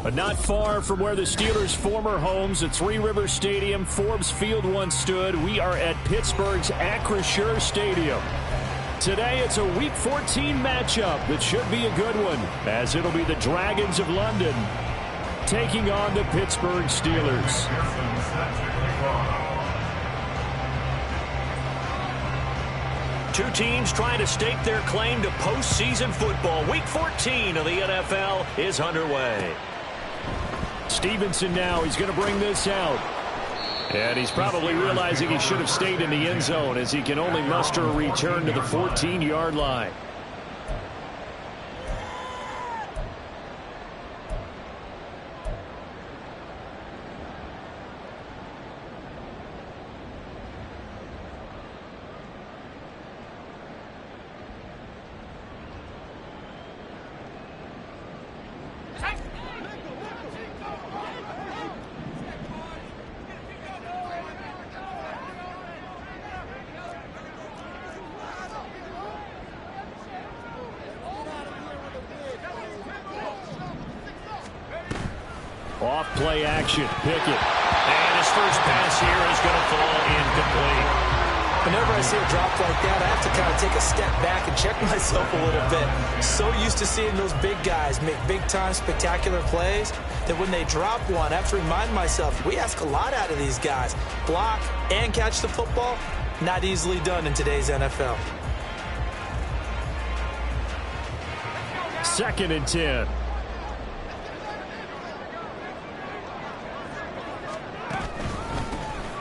But not far from where the Steelers' former homes at Three Rivers Stadium, Forbes Field once stood, we are at Pittsburgh's Acrisure Stadium. Today, it's a Week 14 matchup that should be a good one, as it'll be the Dragons of London taking on the Pittsburgh Steelers. Two teams trying to stake their claim to postseason football. Week 14 of the NFL is underway. Stevenson now, he's going to bring this out. And he's probably realizing he should have stayed in the end zone as he can only muster a return to the 14-yard line. Off play action, Pickett. And his first pass here is going to fall incomplete. Whenever I see a drop like that, I have to kind of take a step back and check myself a little bit. So used to seeing those big guys make big-time spectacular plays that when they drop one, I have to remind myself, we ask a lot out of these guys. Block and catch the football, not easily done in today's NFL. 2nd and 10.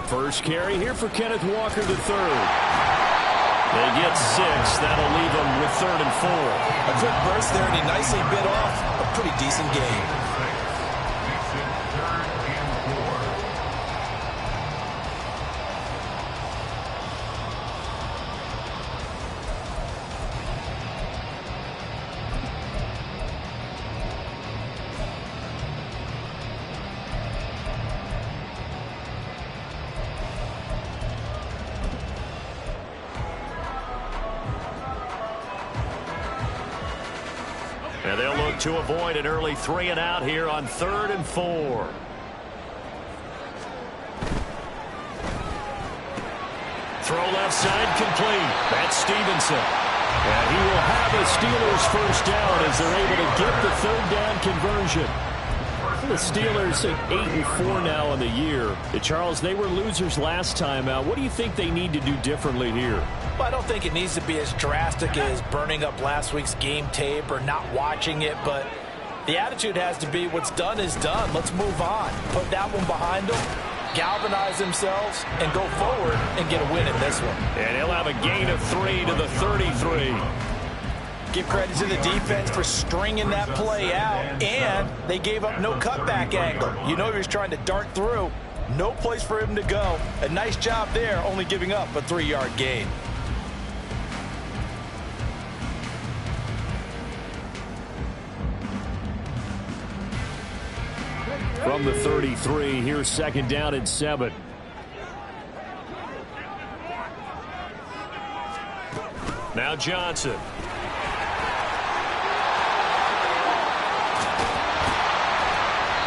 First carry here for Kenneth Walker III. They get 6. That'll leave them with 3rd and 4. A quick burst there, and he nicely bit off a pretty decent game. And they'll look to avoid an early 3 and out here on 3rd and 4. Throw left side complete. That's Stevenson. And he will have a Steelers first down as they're able to get the 3rd down conversion. The Steelers at 8-4 now in the year. Charles, they were losers last time out. What do you think they need to do differently here? Well, I don't think it needs to be as drastic as burning up last week's game tape or not watching it, but the attitude has to be what's done is done. Let's move on. Put that one behind them, galvanize themselves, and go forward and get a win in this one. And he'll have a gain of 3 to the 33. Give credit to the defense for stringing that play out, and they gave up no cutback angle. You know he was trying to dart through. No place for him to go. A nice job there, only giving up a 3-yard gain. From the 33, here's 2nd down and 7. Now Johnson.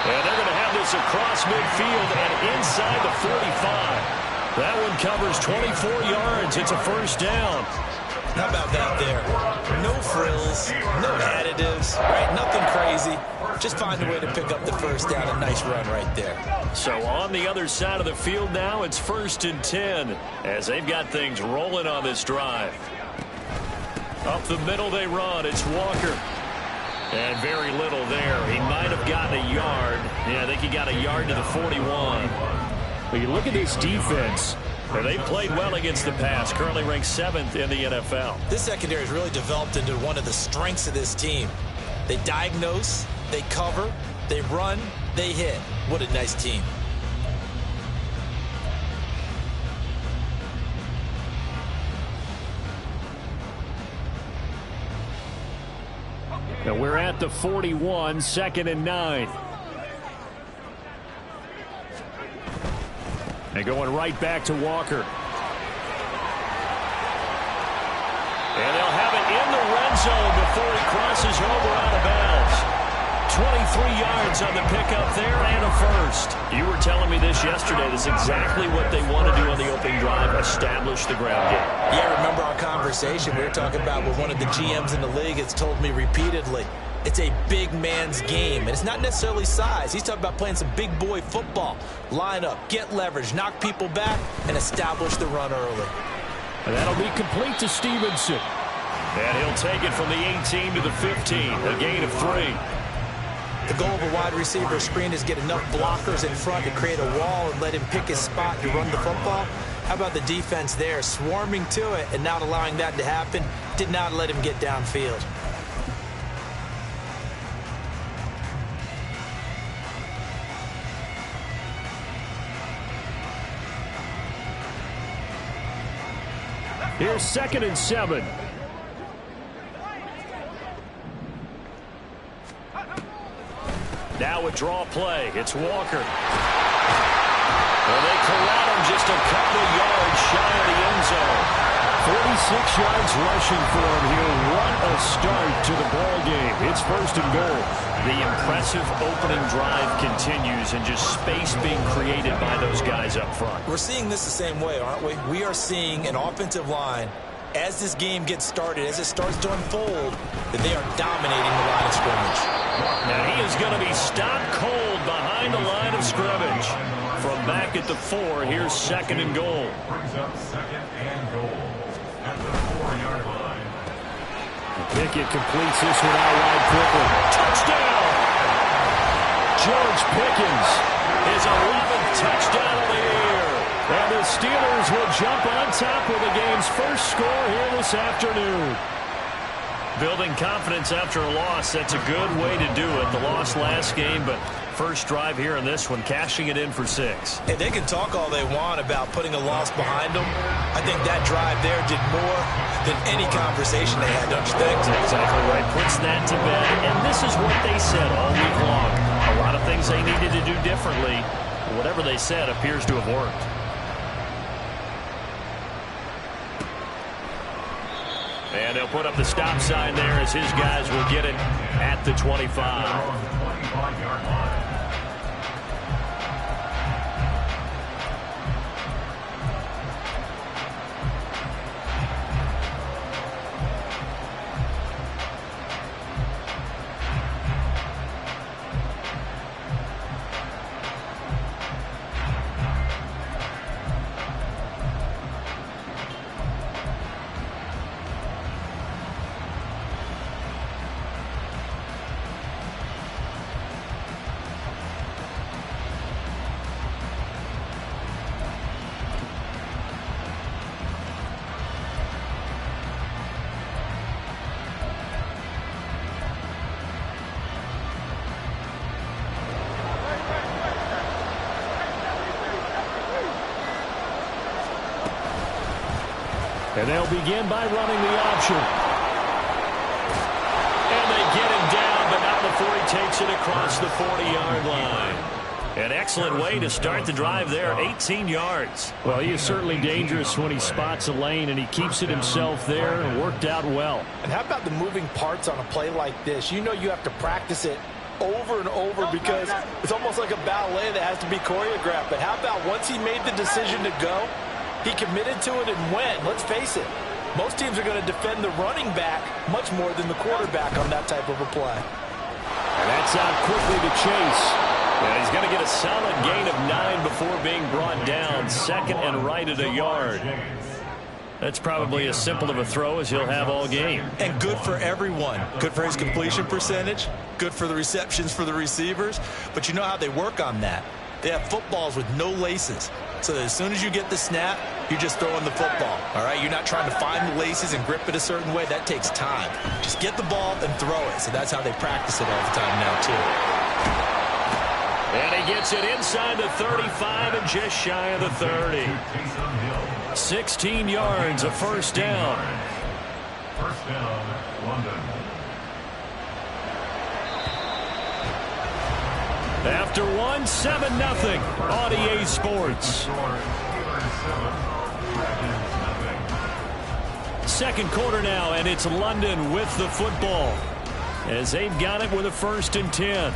And they're going to have this across midfield and inside the 45. That one covers 24 yards. It's a first down. How about that there? No frills, no additives, right? Nothing crazy. just find a way to pick up the first down. A nice run right there. So on the other side of the field now, it's 1st and 10 as they've got things rolling on this drive. Up the middle they run. It's Walker. And very little there. He might have gotten a yard. Yeah, I think he got a yard to the 41. But you look at this defense. They played well against the pass. Currently ranked 7th in the NFL. This secondary has really developed into one of the strengths of this team. They diagnose, they cover, they run, they hit. What a nice team. Now we're at the 41, 2nd and 9. And going right back to Walker. And they'll have it in the red zone before he crosses over out of bounds. 23 yards on the pickup there and a first. You were telling me this yesterday. This is exactly what they want to do on the opening drive, establish the ground game. Yeah, remember our conversation we were talking about with one of the GMs in the league has told me repeatedly. It's a big man's game, and it's not necessarily size. He's talking about playing some big boy football. Line up, get leverage, knock people back, and establish the run early. And that'll be complete to Stevenson. And he'll take it from the 18 to the 15, a gain of 3. The goal of a wide receiver screen is get enough blockers in front to create a wall and let him pick his spot to run the football. How about the defense there, swarming to it and not allowing that to happen? Did not let him get downfield. Here's 2nd and 7. Now a draw play. It's Walker. Well, they corral him just a couple of yards shy of the end zone. 46 yards rushing for him here. What a start to the ball game. It's 1st and goal. The impressive opening drive continues and just space being created by those guys up front. We're seeing this the same way, aren't we? We are seeing an offensive line, as this game gets started, as it starts to unfold, that they are dominating the line of scrimmage. Now he is going to be stopped cold behind the line of scrimmage. From back at the 4, here's 2nd and goal. Brings up 2nd and goal at the 4-yard line. Pickett completes this one out wide quickly. Touchdown! George Pickens. His 11th touchdown of the year. And the Steelers will jump on top with the game's first score here this afternoon. Building confidence after a loss, that's a good way to do it. The loss last game, but first drive here in this one, cashing it in for 6. And they can talk all they want about putting a loss behind them. I think that drive there did more than any conversation they had, don't you think? That's exactly right. Puts that to bed, and this is what they said all week long. A lot of things they needed to do differently. Whatever they said appears to have worked. And they'll put up the stop sign there as his guys will get it at the 25. And they'll begin by running the option. And they get him down, but not before he takes it across the 40-yard line. An excellent way to start the drive there, 18 yards. Well, he is certainly dangerous when he spots a lane, and he keeps it himself there and worked out well. And how about the moving parts on a play like this? You know you have to practice it over and over because it's almost like a ballet that has to be choreographed. But how about once he made the decision to go, he committed to it and went. Let's face it, most teams are going to defend the running back much more than the quarterback on that type of a play. And That's out quickly to Chase. And he's going to get a solid gain of 9 before being brought down. Second and right at a yard. That's probably as simple of a throw as he'll have all game. And good for everyone. Good for his completion percentage. Good for the receptions for the receivers. But you know how they work on that. They have footballs with no laces. So as soon as you get the snap, you're just throwing the football. All right? You're not trying to find the laces and grip it a certain way. That takes time. Just get the ball and throw it. So that's how they practice it all the time now, too. And he gets it inside the 35 and just shy of the 30. 16 yards, a first down. First down, London. After 7-0 on EA Sports. Second quarter now, and it's London with the football as they've got it with a 1st and 10.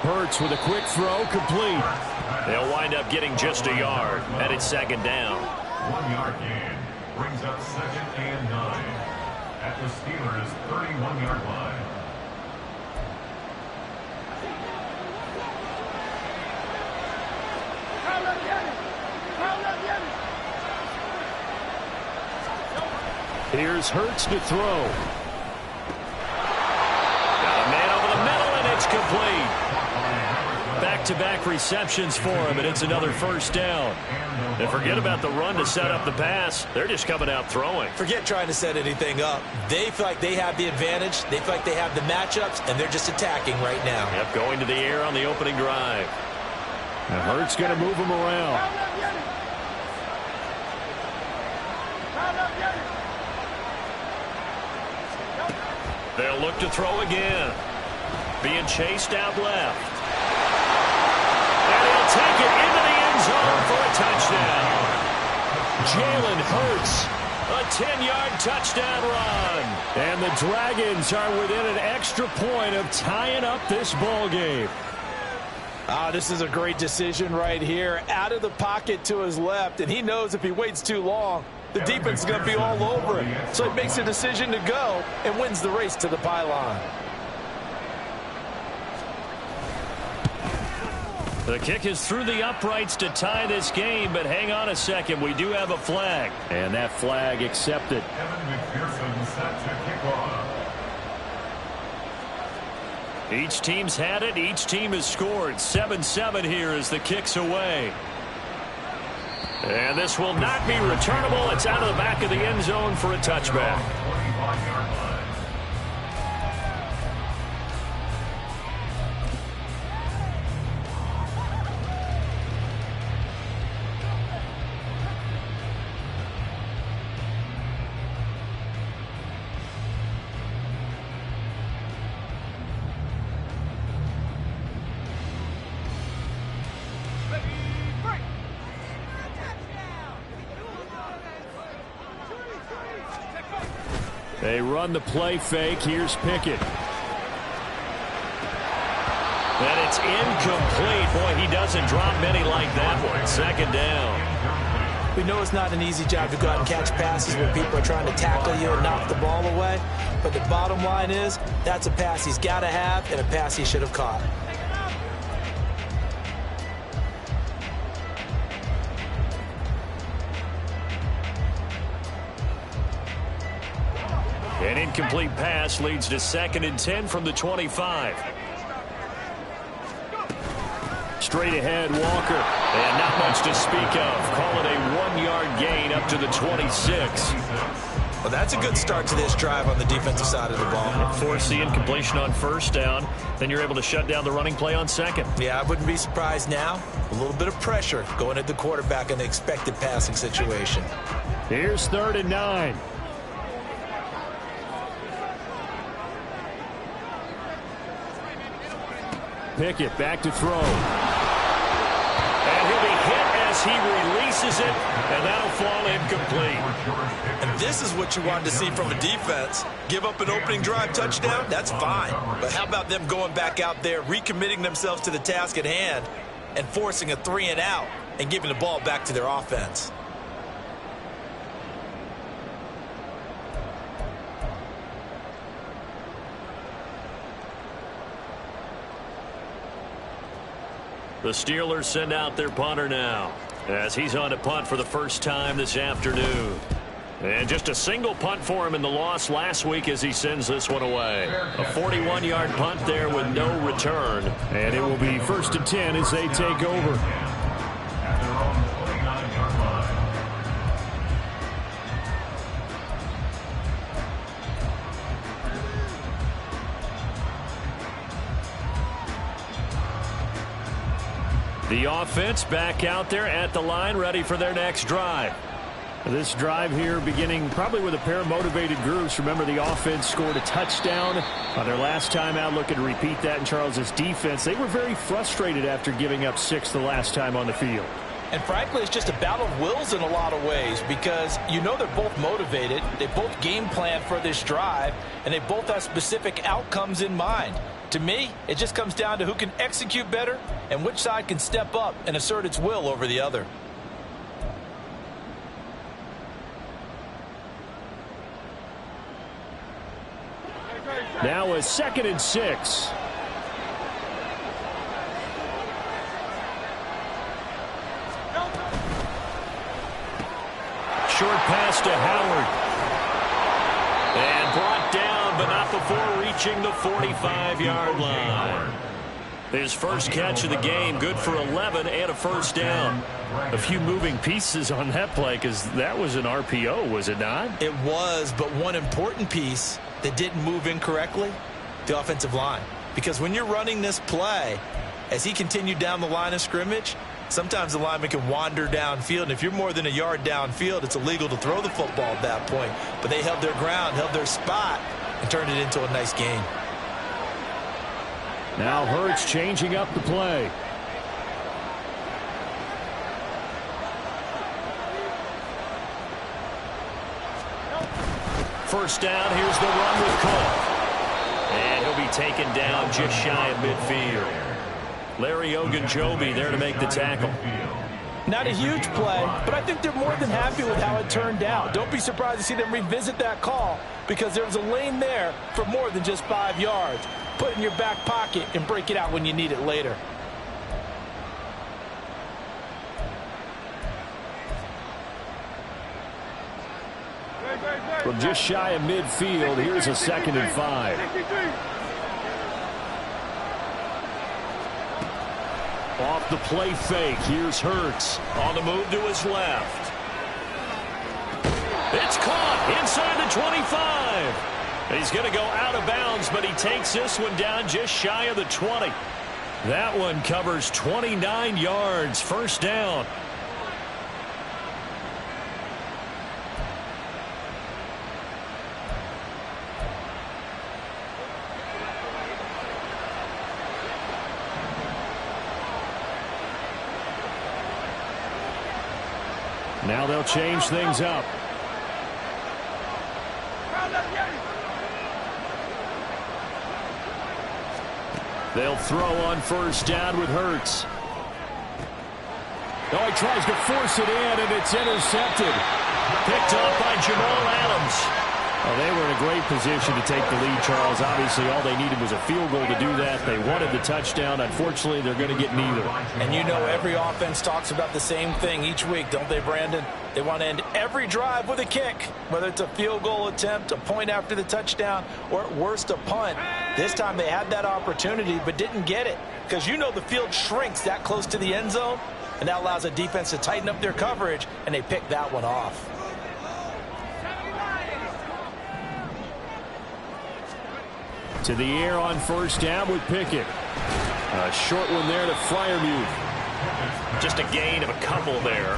Hurts with a quick throw, complete. They'll wind up getting just a yard, and it's second down. 1 yard gain brings up 2nd and 9 at the Steelers' 31-yard line. Here's Hurts to throw. Got a man over the middle, and it's complete. Back-to-back receptions for him, and it's another first down. And forget about the run to set up the pass. They're just coming out throwing. Forget trying to set anything up. They feel like they have the advantage. They feel like they have the matchups, and they're just attacking right now. Yep, going to the air on the opening drive. Now Hurts going to move him around. They'll look to throw again. Being chased out left. And he'll take it into the end zone for a touchdown. Jalen Hurts. A 10-yard touchdown run. And the Dragons are within an extra point of tying up this ball game. This is a great decision right here. Out of the pocket to his left, and he knows if he waits too long, the defense is going to be all over him. So he makes a decision to go and wins the race to the pylon. The kick is through the uprights to tie this game, but hang on a second. We do have a flag. And that flag accepted. Kevin McPherson set to kick off. Each team's had it. Each team has scored. 7-7 here as the kick's away. And this will not be returnable. It's out of the back of the end zone for a touchback. 25-yard line. They run the play fake. Here's Pickett. And it's incomplete. Boy, he doesn't drop many like that one. Second down. We know it's not an easy job to go out and catch passes when people are trying to tackle you and knock the ball away. But the bottom line is, that's a pass he's got to have and a pass he should have caught. An incomplete pass leads to 2nd and 10 from the 25. Straight ahead, Walker. And not much to speak of. Call it a 1-yard gain up to the 26. Well, that's a good start to this drive on the defensive side of the ball. Force the incompletion on first down. Then you're able to shut down the running play on second. Yeah, I wouldn't be surprised now. A little bit of pressure going at the quarterback in the expected passing situation. Here's 3rd and 9. Pickett back to throw. And as he releases it, and that'll fall incomplete. And this is what you wanted to see from a defense. Give up an opening drive touchdown, that's fine. But how about them going back out there, recommitting themselves to the task at hand, and forcing a 3-and-out and giving the ball back to their offense? The Steelers send out their punter now as he's on to punt for the first time this afternoon. And just a single punt for him in the loss last week as he sends this one away. A 41-yard punt there with no return. And it will be 1st and 10 as they take over. At their own 29-yard line. The offense back out there at the line, ready for their next drive. This drive here beginning probably with a pair of motivated groups. Remember, the offense scored a touchdown on their last time out, looking to repeat that in Charles's defense. They were very frustrated after giving up 6 the last time on the field. And frankly, it's just a battle of wills in a lot of ways because you know they're both motivated. They both game plan for this drive, and they both have specific outcomes in mind. To me, it just comes down to who can execute better and which side can step up and assert its will over the other. Now a 2nd and 6. Short pass to Howard. And brought down, but not before reaching the 45-yard line. His first catch of the game, good for 11 and a first down. A few moving pieces on that play because that was an RPO, was it not? It was, but one important piece that didn't move incorrectly, the offensive line. Because when you're running this play, as he continued down the line of scrimmage, sometimes the lineman can wander downfield, and if you're more than a yard downfield, it's illegal to throw the football at that point. But they held their ground, held their spot, and turned it into a nice gain. Now Hurts changing up the play. First down, here's the run with Cole. And he'll be taken down just shy of midfield. Larry Ogunjobi there to make the tackle. Not a huge play, but I think they're more than happy with how it turned out. Don't be surprised to see them revisit that call because there's a lane there for more than just 5 yards. Put it in your back pocket and break it out when you need it later. From just shy of midfield, here's a 2nd and 5. Off the play fake, here's Hurts. On the move to his left. It's caught inside the 25. He's going to go out of bounds, but he takes this one down just shy of the 20. That one covers 29 yards, first down. Now they'll change things up. They'll throw on first down with Hurts. Oh, he tries to force it in, and it's intercepted. Picked up by Jamal Adams. Well, they were in a great position to take the lead, Charles. Obviously, all they needed was a field goal to do that. They wanted the touchdown. Unfortunately, they're going to get neither. And you know every offense talks about the same thing each week, don't they, Brandon? They want to end every drive with a kick, whether it's a field goal attempt, a point after the touchdown, or at worst, a punt. This time they had that opportunity but didn't get it because you know the field shrinks that close to the end zone, and that allows a defense to tighten up their coverage, and they picked that one off. To the air on first down with Pickett. A short one there to Freiermuth. Just a gain of a couple there,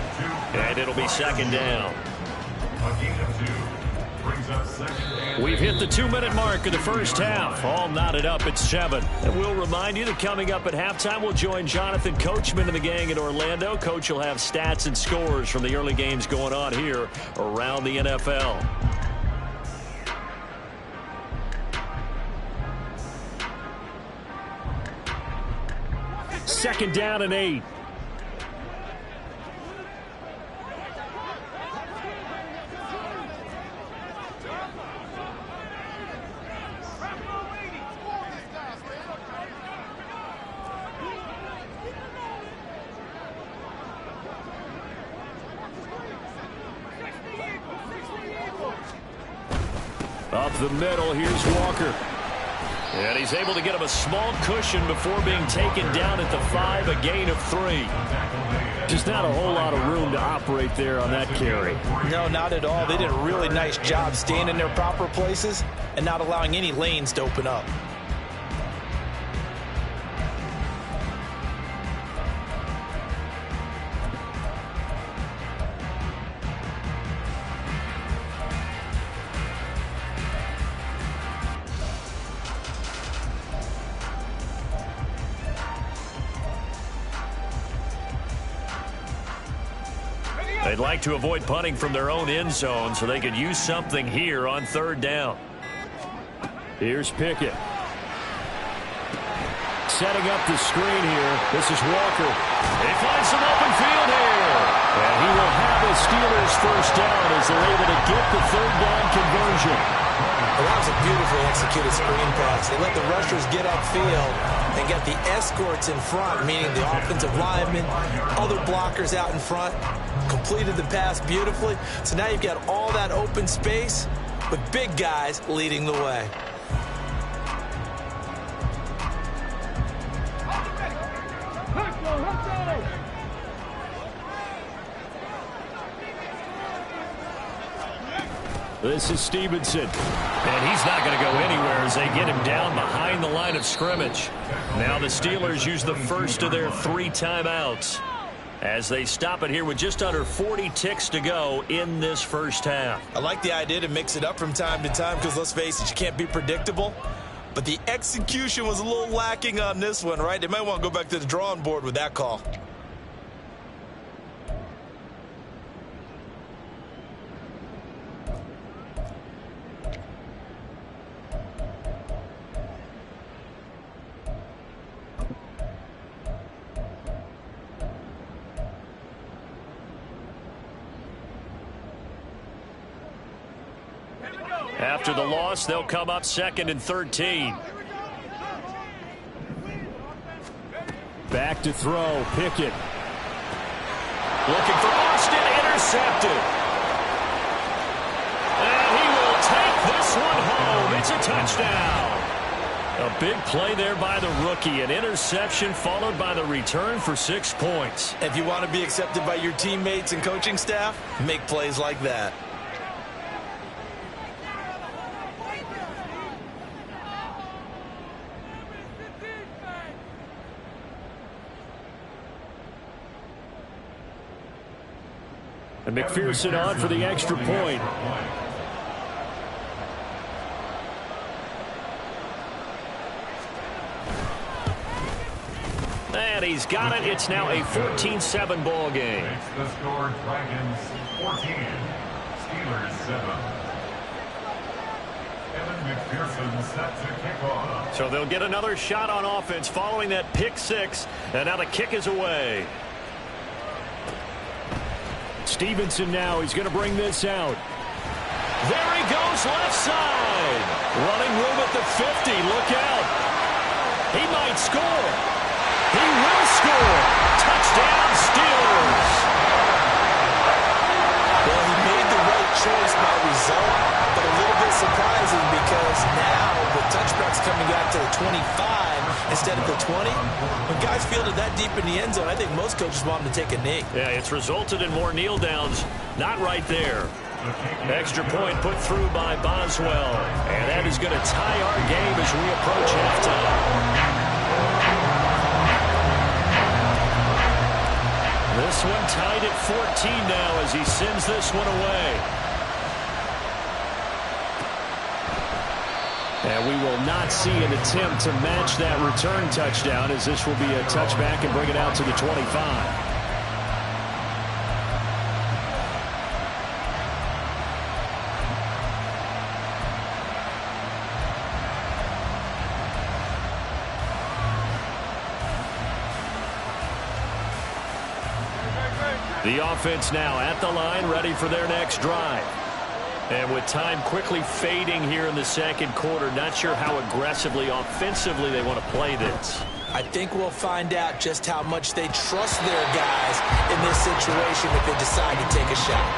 and it'll be second down. A gain of 2 brings up second and We've hit the 2-minute mark of the first half. All knotted up at 7. And we'll remind you that coming up at halftime, we'll join Jonathan Coachman and the gang in Orlando. Coach will have stats and scores from the early games going on here around the NFL. Second down and 8. Up the middle, here's Walker. And he's able to get him a small cushion before being taken down at the 5, a gain of 3. Just not a whole lot of room to operate there on that carry. No, not at all. They did a really nice job staying in their proper places and not allowing any lanes to open up. They'd like to avoid punting from their own end zone so they could use something here on 3rd down. Here's Pickett. Setting up the screen here. This is Walker. He finds some open field here. And he will have a Steelers first down as they're able to get the 3rd down conversion. Well, that was a beautifully executed screen pass. They let the rushers get upfield and get the escorts in front, meaning the offensive linemen, other blockers out in front, completed the pass beautifully. So now you've got all that open space with big guys leading the way. This is Stevenson. And he's not going to go anywhere as they get him down behind the line of scrimmage. Now the Steelers use the first of their 3 timeouts as they stop it here with just under 40 ticks to go in this first half. I like the idea to mix it up from time to time because, let's face it, you can't be predictable. But the execution was a little lacking on this one, right? They might want to go back to the drawing board with that call. After the loss, they'll come up 2nd and 13. Back to throw, Pickett. Looking for Austin, intercepted. And he will take this one home. It's a touchdown. A big play there by the rookie. An interception followed by the return for 6 points. If you want to be accepted by your teammates and coaching staff, make plays like that. And McPherson on for the extra point. And he's got it. It's now a 14-7 ball game. The score, Dragons 14, Steelers 7. Evan McPherson set to kick off. So they'll get another shot on offense following that pick 6. And now the kick is away. Stevenson now, he's going to bring this out. There he goes, left side. Running room at the 50, look out. He might score. He will score. Touchdown, Steelers. Well, he made the right choice by result, but a little bit surprising because now the touchback's coming back to the 25 instead of the 20. When guys fielded that deep in the end zone, I think most coaches want them to take a knee. Yeah, it's resulted in more kneel downs. Not right there. Extra point put through by Boswell. And that is going to tie our game as we approach halftime. This one tied at 14 now as he sends this one away. And we will not see an attempt to match that return touchdown, as this will be a touchback and bring it out to the 25. The offense now at the line, ready for their next drive. And with time quickly fading here in the second quarter, not sure how aggressively, offensively they want to play this. I think we'll find out just how much they trust their guys in this situation if they decide to take a shot.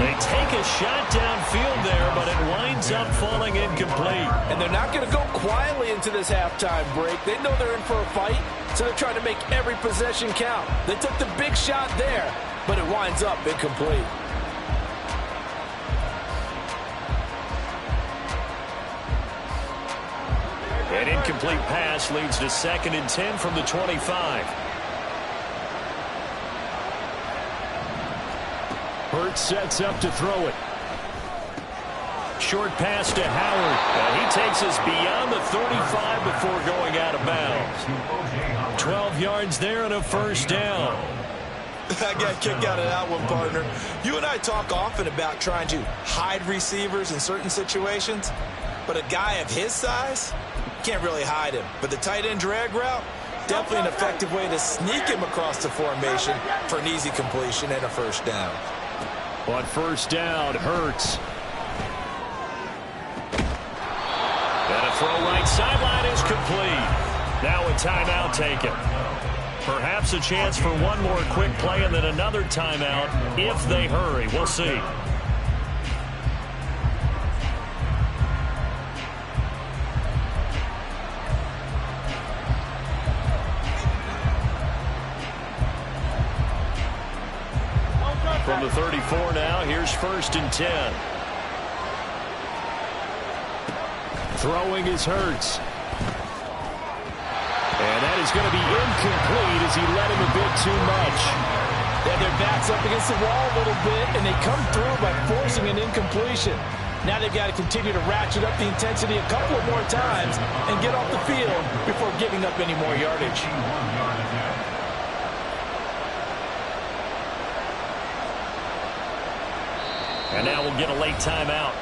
They take a shot downfield there, but it winds up falling incomplete. And they're not going to go quietly into this halftime break. They know they're in for a fight, so they're trying to make every possession count. They took the big shot there, but it winds up incomplete. An incomplete pass leads to 2nd and 10 from the 25. Hurts sets up to throw it. Short pass to Howard. And he takes us beyond the 35 before going out of bounds. 12 yards there and a first down. I got a kick out of that one, partner. You and I talk often about trying to hide receivers in certain situations, but a guy of his size, can't really hide him. But the tight end drag route, definitely an effective way to sneak him across the formation for an easy completion and a first down. On first down, Hurts. And a throw right sideline is complete. Now a timeout taken. Perhaps a chance for one more quick play and then another timeout if they hurry. We'll see. From the 34 now, here's 1st and 10. Throwing is Hurts. And that is going to be incomplete as he let him a bit too much. Yeah, their back's up against the wall a little bit, and they come through by forcing an incompletion. Now they've got to continue to ratchet up the intensity a couple of more times and get off the field before giving up any more yardage. And now we'll get a late timeout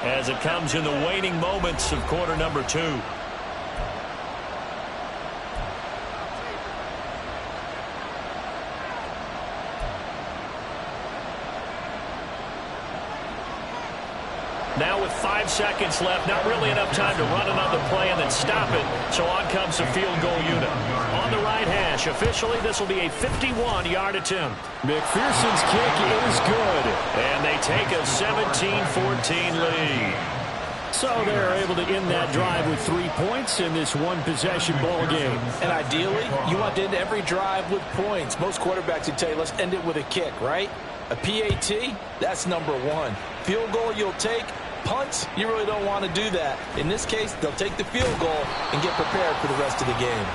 as it comes in the waning moments of quarter number 2. Now with 5 seconds left, not really enough time to run another play and then stop it. So on comes the field goal unit. On the right hash, officially this will be a 51-yard attempt. McPherson's kick is good. And they take a 17-14 lead. So they're able to end that drive with 3 points in this one-possession ball game. And ideally, you want to end every drive with points. Most quarterbacks would tell you, let's end it with a kick, right? A PAT, that's number 1. Field goal you'll take. Punts, you really don't want to do that. In this case, they'll take the field goal and get prepared for the rest of the game.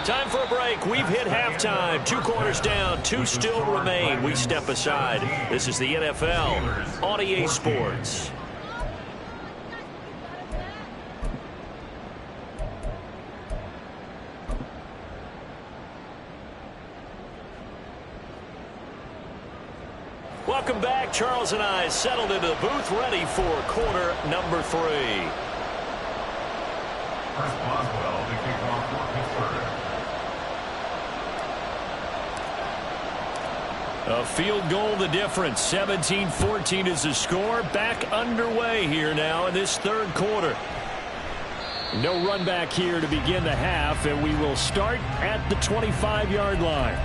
Time for a break. We've hit halftime. 2 quarters down, 2 still remain. We step aside. This is the NFL on EA Sports. Welcome back. Charles and I settled into the booth, ready for quarter number 3. Chris Boswell, the kickoff for Pittsburgh. A field goal the difference. 17-14 is the score. Back underway here now in this third quarter. No run back here to begin the half, and we will start at the 25-yard line.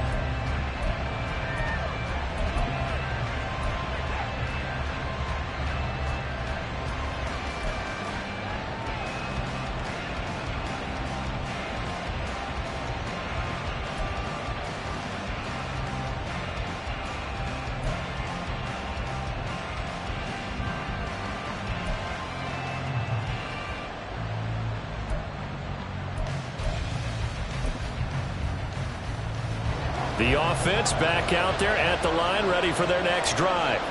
The offense back out there at the line, ready for their next drive.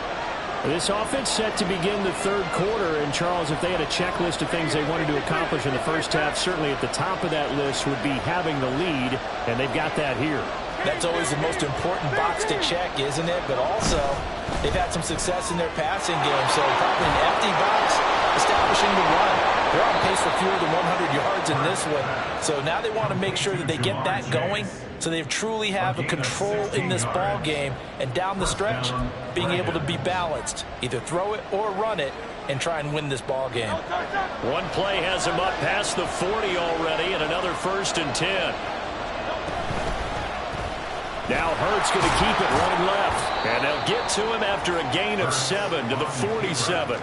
This offense set to begin the third quarter, and Charles, if they had a checklist of things they wanted to accomplish in the first half, certainly at the top of that list would be having the lead, and they've got that here. That's always the most important box to check, isn't it? But also, they've had some success in their passing game, so probably an empty box, establishing the run. They're on pace for fewer than 100 yards in this one, so now they want to make sure that they get that going so they truly have a control in this ball game, and down the stretch, being able to be balanced, either throw it or run it, and try and win this ball game. One play has him up past the 40 already, and another 1st and 10. Now Hurts going to keep it running left, and they'll get to him after a gain of 7 to the 47.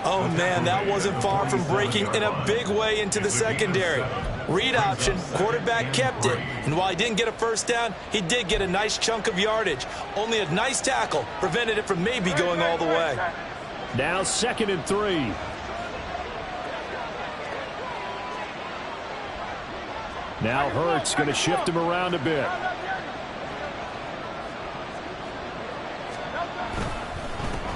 Oh, man, that wasn't far from breaking in a big way into the secondary. Read option, quarterback kept it, and while he didn't get a first down, he did get a nice chunk of yardage. Only a nice tackle prevented it from maybe going all the way. Now 2nd and 3. Now Hurts going to shift him around a bit.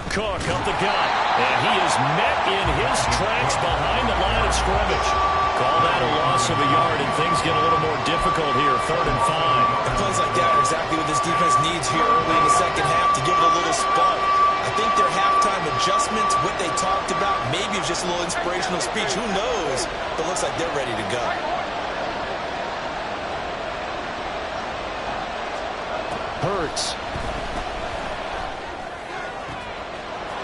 Cook up the gut, and he is met in his tracks behind the line of scrimmage. Call that a loss of a yard, and things get a little more difficult here, 3rd and 5. And plays like that are exactly what this defense needs here early in the second half to give it a little spark. I think their halftime adjustments, what they talked about, maybe it's just a little inspirational speech. Who knows? But it looks like they're ready to go. Hurts.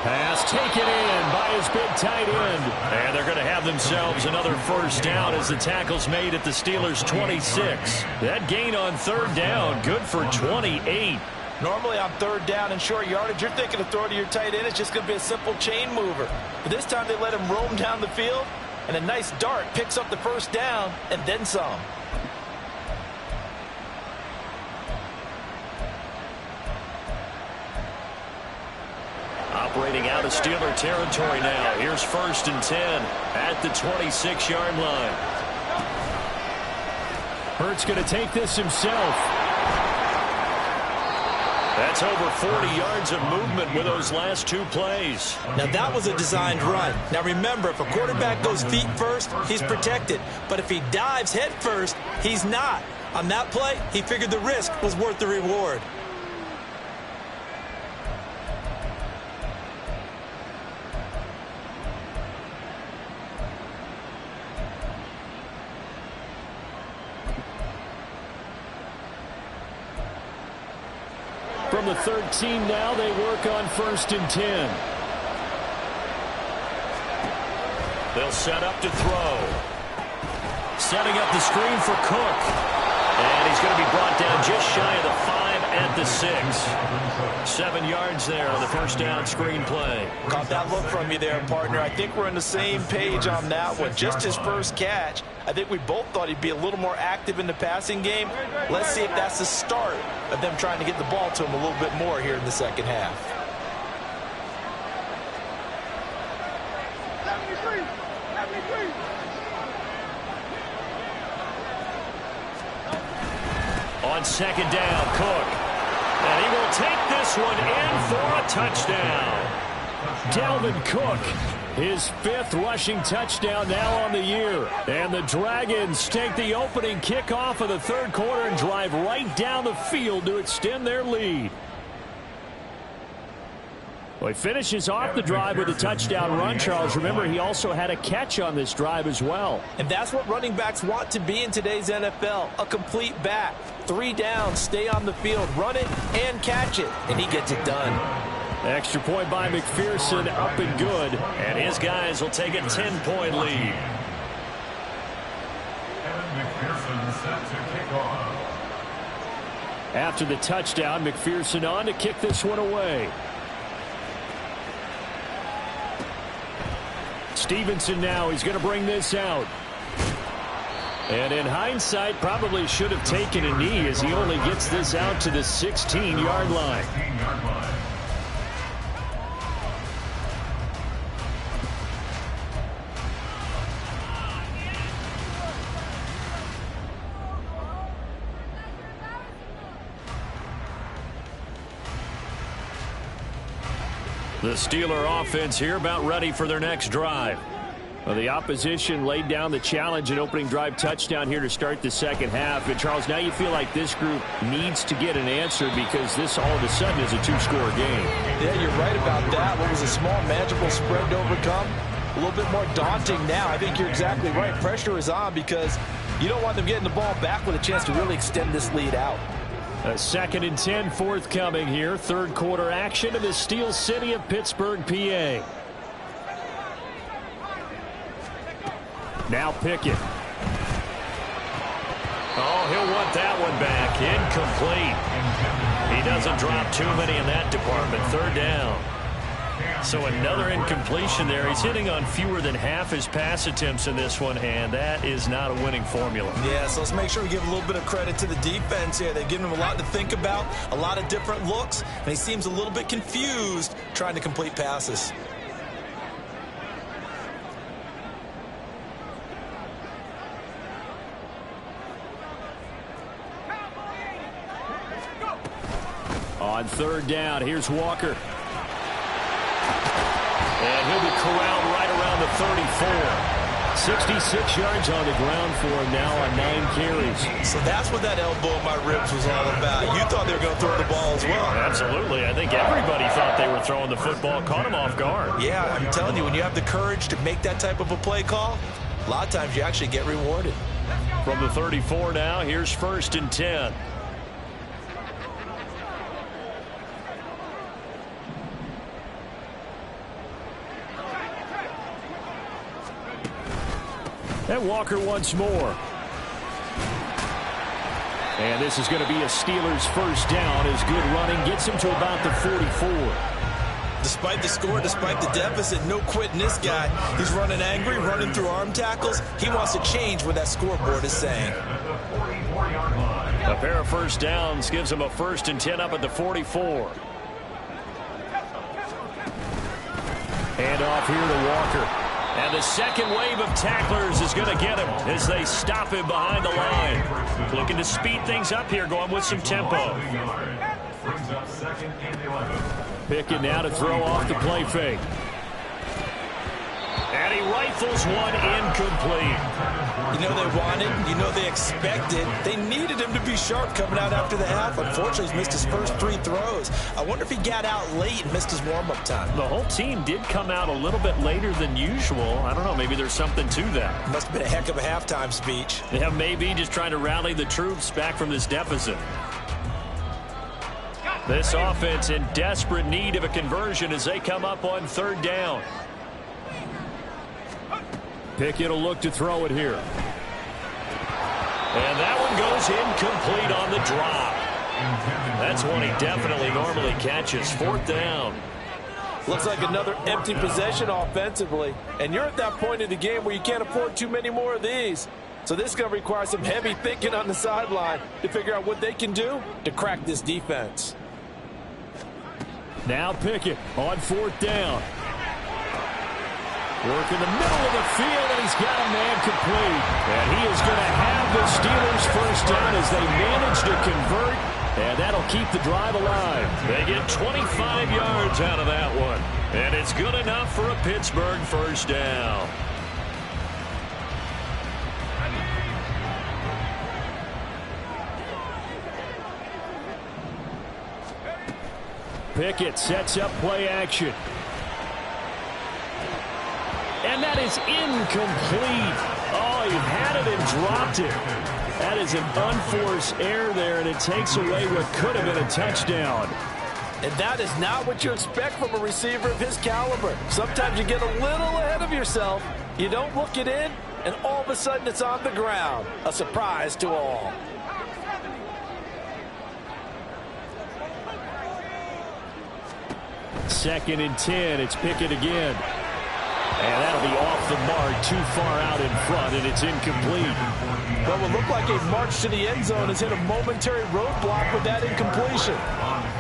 Pass taken in by his big tight end. And they're going to have themselves another 1st down as the tackle's made at the Steelers' 26. That gain on 3rd down, good for 28. Normally on 3rd down and short yardage, you're thinking of throwing to your tight end. It's just going to be a simple chain mover. But this time they let him roam down the field, and a nice dart picks up the 1st down and then some. Operating out of Steeler territory now. Here's 1st and 10 at the 26-yard line. Hurts going to take this himself. That's over 40 yards of movement with those last 2 plays. Now that was a designed run. Now remember, if a quarterback goes feet first, he's protected. But if he dives head first, he's not. On that play, he figured the risk was worth the reward. From the 13 now, they work on 1st and 10. They'll set up to throw. Setting up the screen for Cook. And he's going to be brought down just shy of the 5 at the 6. 7 yards there on the 1st down screen play. Caught that look from you there, partner. I think we're on the same page on that one. Just his first catch. I think we both thought he'd be a little more active in the passing game. Let's see if that's the start of them trying to get the ball to him a little bit more here in the second half. On 2nd down, Cook. And he will take this one in for a touchdown. Dalvin Cook, his 5th rushing touchdown now on the year. And the Dragons take the opening kickoff of the 3rd quarter and drive right down the field to extend their lead. Well, he finishes off the drive with a touchdown run, Charles. Remember, he also had a catch on this drive as well. And that's what running backs want to be in today's NFL, a complete back. 3 downs, stay on the field, run it, and catch it. And he gets it done. Extra point by McPherson, up and good. And his guys will take a 10-point lead. McPherson set to kick off. After the touchdown, McPherson on to kick this one away. Stevenson now, he's going to bring this out. And in hindsight, probably should have taken a knee as he only gets this out to the 16-yard line. The Steeler offense here about ready for their next drive. Well, the opposition laid down the challenge and opening drive touchdown here to start the second half. And, Charles, now you feel like this group needs to get an answer because this all of a sudden is a two-score game. Yeah, you're right about that. What was a small, manageable spread to overcome? A little bit more daunting now. I think you're exactly right. Pressure is on because you don't want them getting the ball back with a chance to really extend this lead out. A 2nd and 10 forthcoming here. Third quarter action in the Steel City of Pittsburgh, PA. Now Pickett. Oh, he'll want that one back. Incomplete. He doesn't drop too many in that department. Third down. So another incompletion there. He's hitting on fewer than half his pass attempts in this one, and that is not a winning formula. Yeah, so let's make sure we give a little bit of credit to the defense here. They've given him a lot to think about, a lot of different looks, and he seems a little bit confused trying to complete passes. On third down, here's Walker. And he'll be corralled right around the 34. 66 yards on the ground for him now on 9 carries. So that's what that elbow in my ribs was all about. You thought they were going to throw the ball as well. Absolutely. I think everybody thought they were throwing the football. Caught him off guard. Yeah, I'm telling you, when you have the courage to make that type of a play call, a lot of times you actually get rewarded. From the 34 now, here's 1st and 10. And Walker once more. And this is going to be a Steelers first down as good running gets him to about the 44. Despite the score, despite the deficit, no quitting this guy. He's running angry, running through arm tackles. He wants to change what that scoreboard is saying. A pair of first downs gives him a 1st and 10 up at the 44. And off here to Walker. And the second wave of tacklers is going to get him as they stop him behind the line. Looking to speed things up here, going with some tempo. Pickett now to throw off the play fake. And he rifles one incomplete. You know they wanted, you know they expected. They needed him to be sharp coming out after the half. Unfortunately, he's missed his first 3 throws. I wonder if he got out late and missed his warm-up time. The whole team did come out a little bit later than usual. I don't know, maybe there's something to that. Must have been a heck of a halftime speech. Yeah, maybe just trying to rally the troops back from this deficit. This offense in desperate need of a conversion as they come up on 3rd down. Pickett will look to throw it here. And that one goes incomplete on the drop. That's one he definitely normally catches. 4th down. Looks like another empty possession offensively. And you're at that point in the game where you can't afford too many more of these. So this is going to require some heavy thinking on the sideline to figure out what they can do to crack this defense. Now Pickett on 4th down. Work in the middle of the field, and he's got a man complete. And he is going to have the Steelers first down as they manage to convert, and that'll keep the drive alive. They get 25 yards out of that one, and it's good enough for a Pittsburgh first down. Pickett sets up play action. And that is incomplete. Oh, he had it and dropped it. That is an unforced error there, and it takes away what could have been a touchdown. And that is not what you expect from a receiver of his caliber. Sometimes you get a little ahead of yourself. You don't look it in, and all of a sudden it's on the ground. A surprise to all. Second and 10. It's Pickett again. And that'll be off the mark, too far out in front, and it's incomplete. What will look like a march to the end zone has hit a momentary roadblock with that incompletion.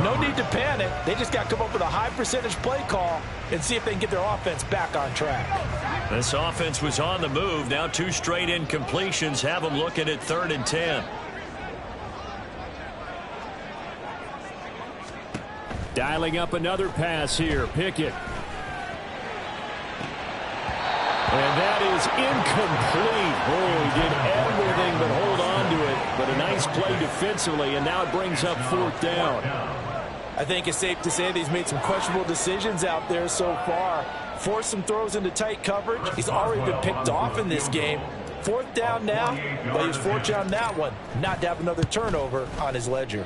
No need to panic. They just got to come up with a high percentage play call and see if they can get their offense back on track. This offense was on the move. Now 2 straight incompletions have them looking at 3rd and 10. Dialing up another pass here. Pickett. And that is incomplete. Oh, he did everything but hold on to it. But a nice play defensively, and now it brings up 4th down. I think it's safe to say that he's made some questionable decisions out there so far. Forced some throws into tight coverage. He's already been picked off in this game. 4th down now, but he was fortunate on that one not to have another turnover on his ledger.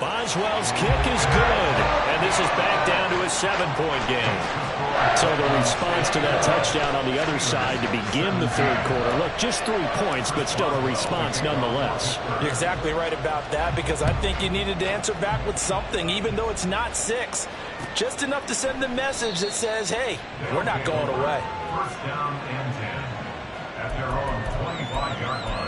Boswell's kick is good, and this is back down to a 7-point game. So the response to that touchdown on the other side to begin the 3rd quarter. Look, just 3 points, but still a response nonetheless. You're exactly right about that, because I think you needed to answer back with something, even though it's not 6. Just enough to send the message that says, hey, we're not going away. 1st down and 10 at their own 25-yard line.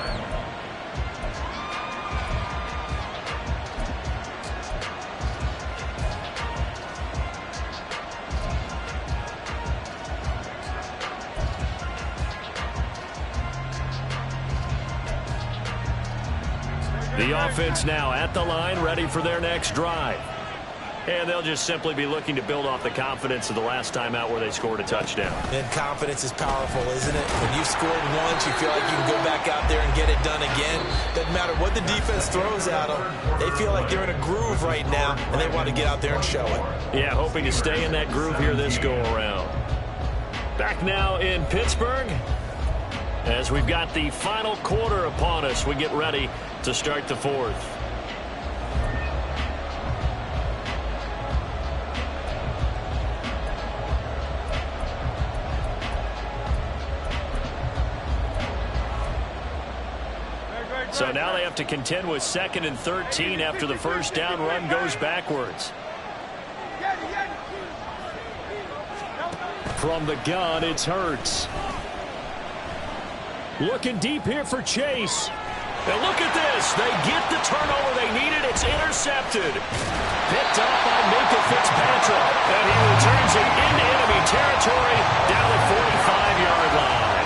The offense now at the line, ready for their next drive. And they'll just simply be looking to build off the confidence of the last time out where they scored a touchdown. And confidence is powerful, isn't it? When you've scored once, you feel like you can go back out there and get it done again. Doesn't matter what the defense throws at them. They feel like they're in a groove right now, and they want to get out there and show it. Yeah, hoping to stay in that groove here this go-around. Back now in Pittsburgh, as we've got the final quarter upon us, we get ready to start the 4th. So now they have to contend with 2nd and 13 after the 1st down run goes backwards. From the gun, it's Hurts. Looking deep here for Chase. And look at this. They get the turnover they needed. It's intercepted. Picked up by Minkah Fitzpatrick. And he returns it into enemy territory down the 45-yard line.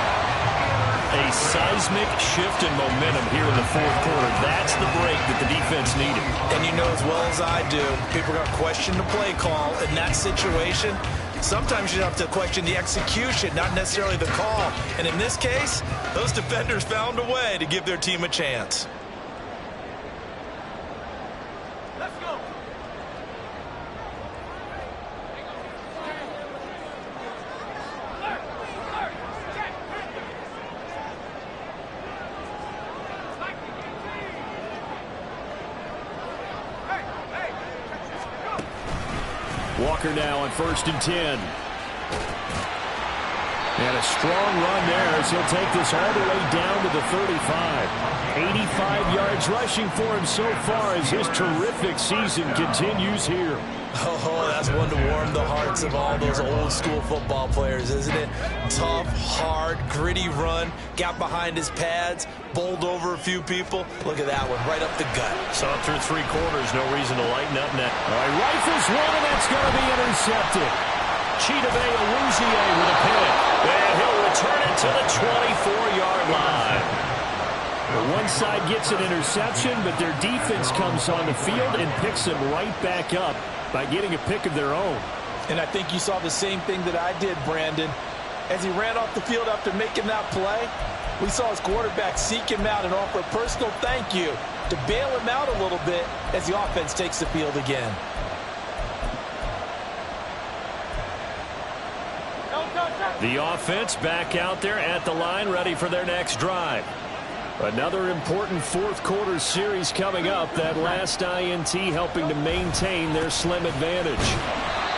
A seismic shift in momentum here in the 4th quarter. That's the break that the defense needed. And you know as well as I do, people are going to question the play call in that situation. Sometimes you have to question the execution, not necessarily the call. And in this case, those defenders found a way to give their team a chance. Let's go. Walker now on 1st and 10. And a strong run there as he'll take this all the way down to the 35. 85 yards rushing for him so far as his terrific season continues here. Oh, that's one to warm the hearts of all those old school football players, isn't it? Tough, hard, gritty run, got behind his pads, bowled over a few people. Look at that one, right up the gut. So through 3 quarters, no reason to lighten up now. All right, rifles one, and that's going to be intercepted. Chidobe Awuzie with a pick. And he'll return it to the 24-yard line. One side gets an interception, but their defense comes on the field and picks them right back up by getting a pick of their own. And I think you saw the same thing that I did, Brandon. As he ran off the field after making that play, we saw his quarterback seek him out and offer a personal thank you to bail him out a little bit as the offense takes the field again. The offense back out there at the line, ready for their next drive. Another important 4th quarter series coming up. That last INT helping to maintain their slim advantage.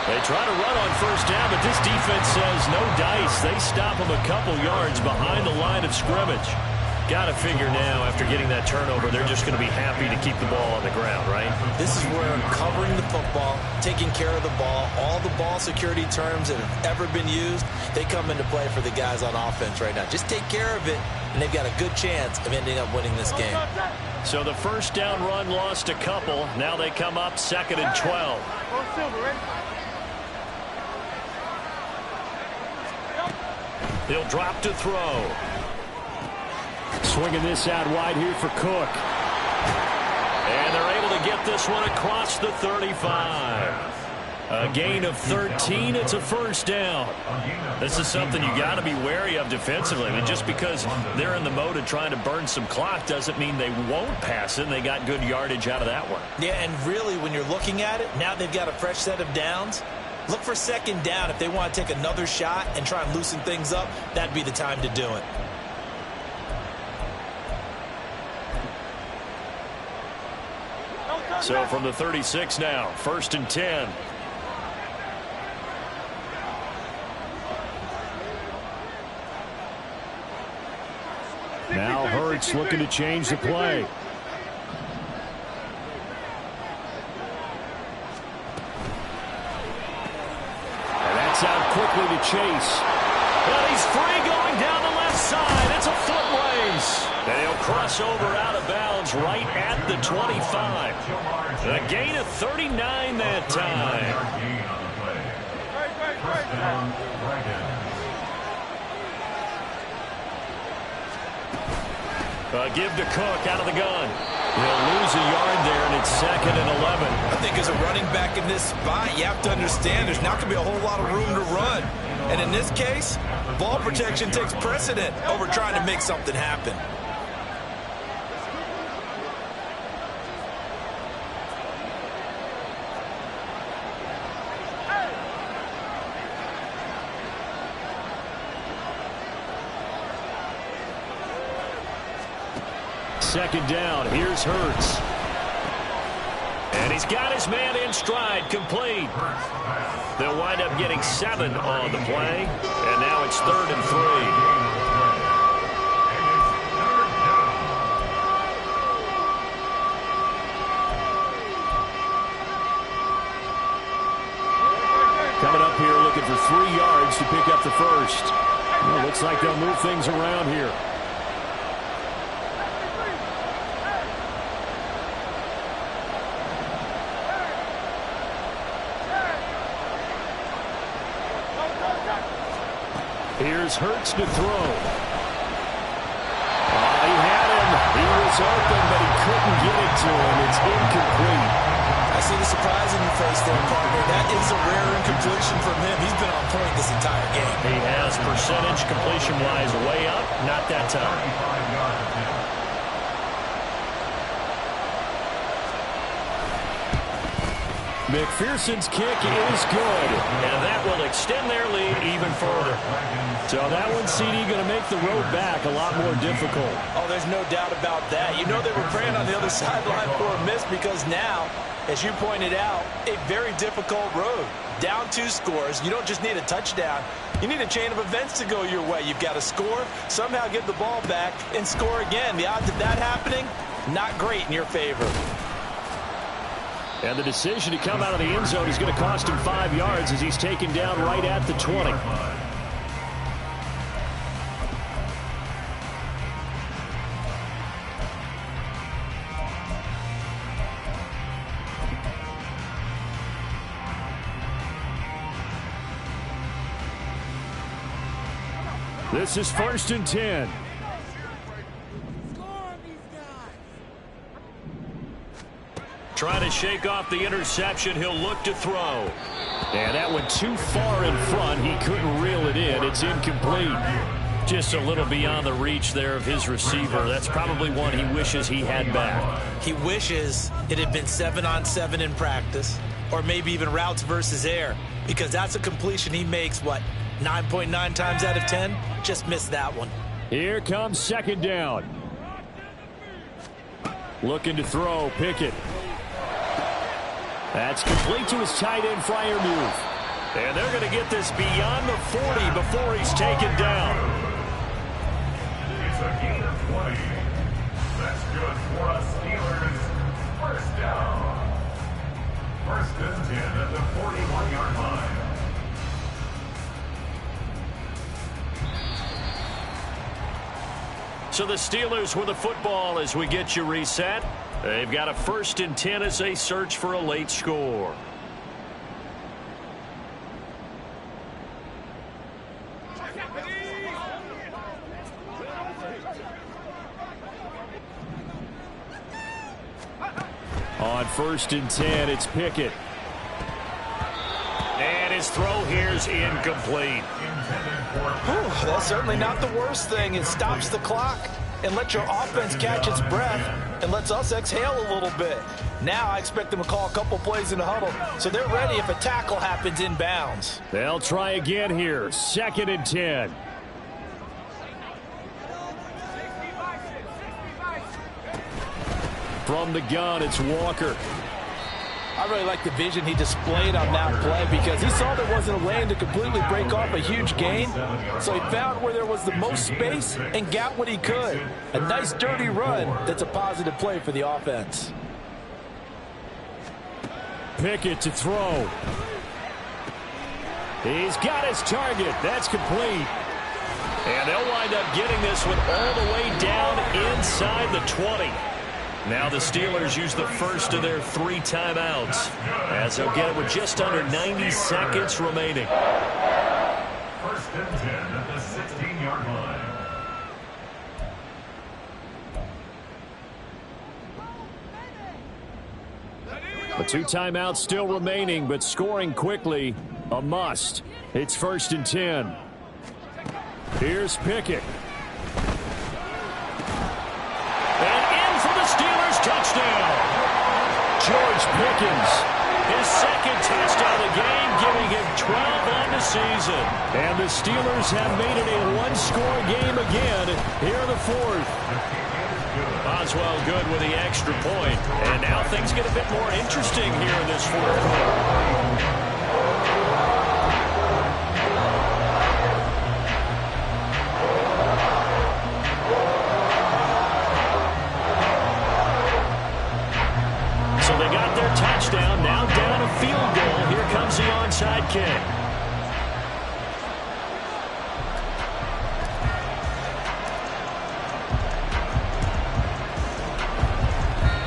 They try to run on 1st down, but this defense says no dice. They stop them a couple yards behind the line of scrimmage. Got to figure now, after getting that turnover, they're just going to be happy to keep the ball on the ground, right? This is where covering the football, taking care of the ball, all the ball security terms that have ever been used, they come into play for the guys on offense right now. Just take care of it, and they've got a good chance of ending up winning this game. So the 1st down run lost a couple. Now they come up 2nd and 12. He'll drop to throw. Swinging this out wide here for Cook. And they're able to get this one across the 35. A gain of 13. It's a first down. This is something you got to be wary of defensively. I mean, just because they're in the mode of trying to burn some clock doesn't mean they won't pass it. And they got good yardage out of that one. Yeah, and really, when you're looking at it, now they've got a fresh set of downs. Look for second down if they want to take another shot and try and loosen things up. That'd be the time to do it. So from the 36 now, 1st and 10. Now Hurts looking to change the play. And that's out quickly to Chase. And he's free going down the left side. It's a foot race. And he'll cross over out of bounds right at the 25. A gain of 39 that time. Give to Cook out of the gun. He'll lose a yard there, and it's 2nd and 11. I think as a running back in this spot, you have to understand there's not going to be a whole lot of room to run. And in this case, ball protection takes precedent over trying to make something happen. Second down. Here's Hurts. And he's got his man in stride, complete. They'll wind up getting 7 on the play. And now it's 3rd and 3. Coming up here looking for 3 yards to pick up the first. Well, looks like they'll move things around here. Here's Hurts to throw. He had him. He was open, but he couldn't get it to him. It's incomplete. I see the surprise in your face there, partner. That is a rare incompletion from him. He's been on point this entire game. He has percentage completion-wise way up. Not that time. McPherson's kick is good. And that will extend their lead even further. So that one, CD, going to make the road back a lot more difficult. Oh, there's no doubt about that. You know they were praying on the other sideline for a miss because now, as you pointed out, a very difficult road. Down 2 scores. You don't just need a touchdown. You need a chain of events to go your way. You've got to score, somehow get the ball back, and score again. The odds of that happening, not great in your favor. And the decision to come out of the end zone is going to cost him 5 yards as he's taken down right at the 20. This is 1st and 10. Trying to shake off the interception. He'll look to throw. And that went too far in front. He couldn't reel it in. It's incomplete. Just a little beyond the reach there of his receiver. That's probably one he wishes he had back. He wishes it had been 7-on-7 in practice, or maybe even routes versus air, because that's a completion he makes, 9.9 times out of 10? Just missed that one. Here comes 2nd down. Looking to throw, Pickett. That's complete to his tight end Freiermuth. And they're going to get this beyond the 40 before he's taken down. It's a gain of 20. That's good for us Steelers. First down. 1st and 10 at the 41-yard line. So the Steelers with the football as we get you reset. They've got a 1st and 10 as they search for a late score. On 1st and 10, it's Pickett. And his throw here's incomplete. Whew, that's certainly not the worst thing. It stops the clock and lets your offense catch its breath and lets us exhale a little bit. Now I expect them to call a couple plays in the huddle so they're ready if a tackle happens inbounds. They'll try again here. 2nd and 10. From the gun, it's Walker. I really like the vision he displayed on that play because he saw there wasn't a lane to completely break off a huge gain. So he found where there was the most space and got what he could. A nice dirty run that's a positive play for the offense. Pickett to throw. He's got his target. That's complete. And they'll wind up getting this one all the way down inside the 20. Now the Steelers use the first of their 3 timeouts as they'll get it with just under 90 seconds remaining. 1st and 10 at the 16-yard line. The 2 timeouts still remaining, but scoring quickly, a must. It's 1st and 10. Here's Pickett. Touchdown. George Pickens. His 2nd touchdown of the game, giving him 12 on the season. And the Steelers have made it a 1-score game again here in the 4th. Boswell good with the extra point. And now things get a bit more interesting here in this 4th quarter. Touchdown, now down a field goal. Here comes the onside kick.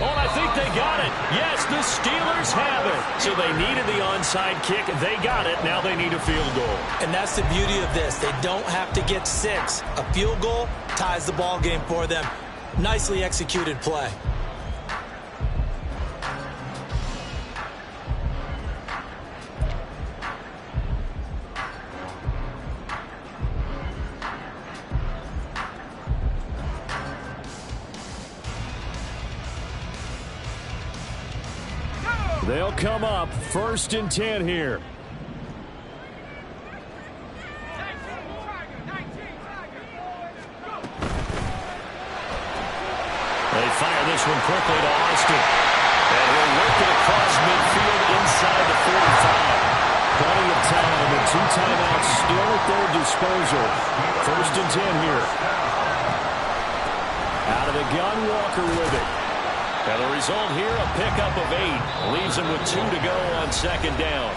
Oh, I think they got it. Yes, the Steelers have it. So they needed the onside kick. They got it. Now they need a field goal. And that's the beauty of this. They don't have to get 6. A field goal ties the ball game for them. Nicely executed play. They'll come up 1st and 10 here. They fire this one quickly to Austin. And he'll work it across midfield inside the 45. Plenty of time and 2 timeouts still at their disposal. 1st and 10 here. Out of the gun, Walker with it. And the result here, a pickup of 8. Leaves him with 2 to go on 2nd down.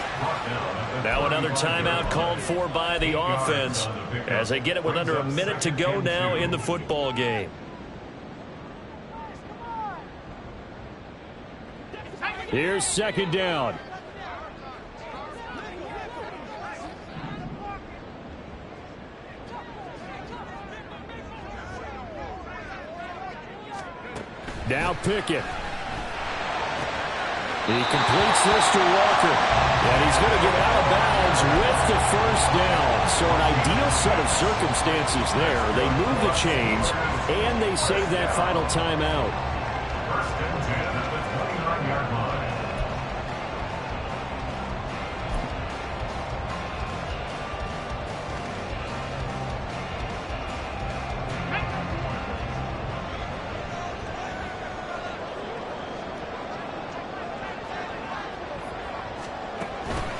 Now another timeout called for by the offense as they get it with under a minute to go now in the football game. Here's 2nd down. Now Pickett. He completes this to Walker. And he's going to get out of bounds with the 1st down. So an ideal set of circumstances there. They move the chains, and they save that final timeout. 1st and 10 at the 29-yard line.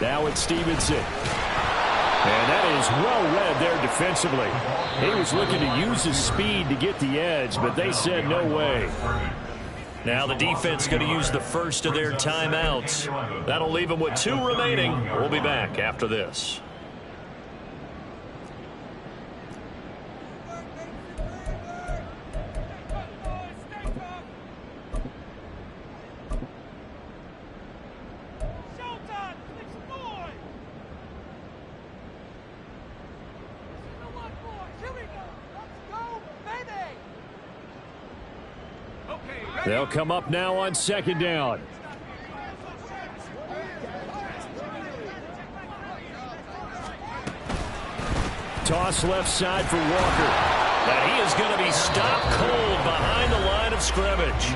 Now it's Stevenson. And that is well read there defensively. He was looking to use his speed to get the edge, but they said no way. Now the defense going to use the first of their timeouts. That'll leave them with 2 remaining. We'll be back after this. Okay, They'll come up now on second down. Toss left side for Walker. And he is going to be stopped cold behind the line of scrimmage.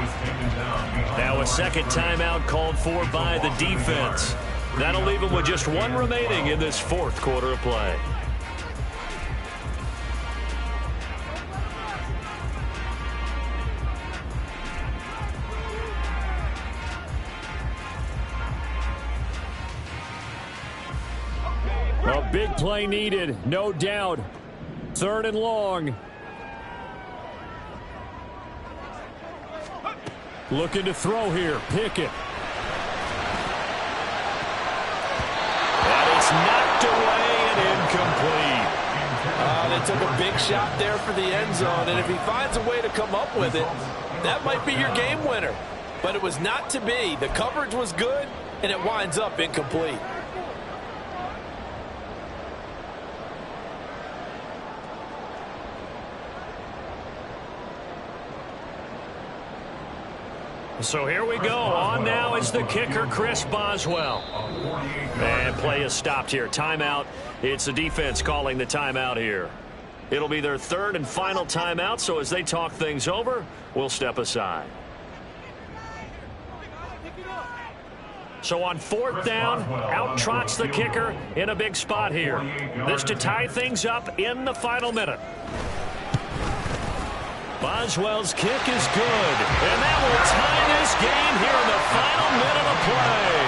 Now a second timeout called for by the defense. That'll leave him with just one remaining in this fourth quarter of play. A big play needed, no doubt. Third and long. Looking to throw here. Pickett. And it's knocked away and incomplete. They took a big shot there for the end zone, and if he finds a way to come up with it, that might be your game winner. But it was not to be. The coverage was good, and it winds up incomplete. So here we go. On now is the kicker, Chris Boswell. And play is stopped here. Timeout. It's the defense calling the timeout here. It'll be their third and final timeout, so as they talk things over, we'll step aside. So on fourth down, out trots the kicker in a big spot here. This to tie things up in the final minute. Boswell's kick is good, and that will tie this game here in the final minute of play.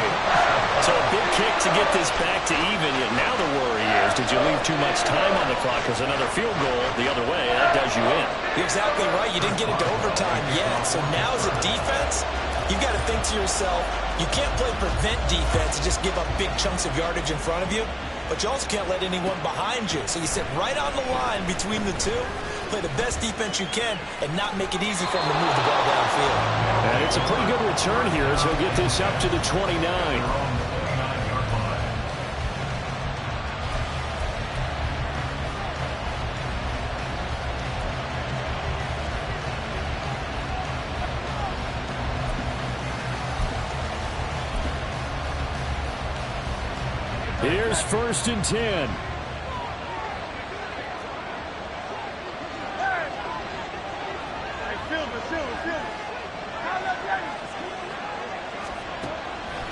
So a big kick to get this back to even. Yet now the worry is, did you leave too much time on the clock? Because another field goal the other way, that does you in. You're exactly right. You didn't get into overtime yet. So now as a defense, you've got to think to yourself, you can't play prevent defense and just give up big chunks of yardage in front of you. But you also can't let anyone behind you. So you sit right on the line between the two, play the best defense you can, and not make it easy for them to move the ball downfield. And it's a pretty good return here as he'll get this up to the 29. Here's first and 10.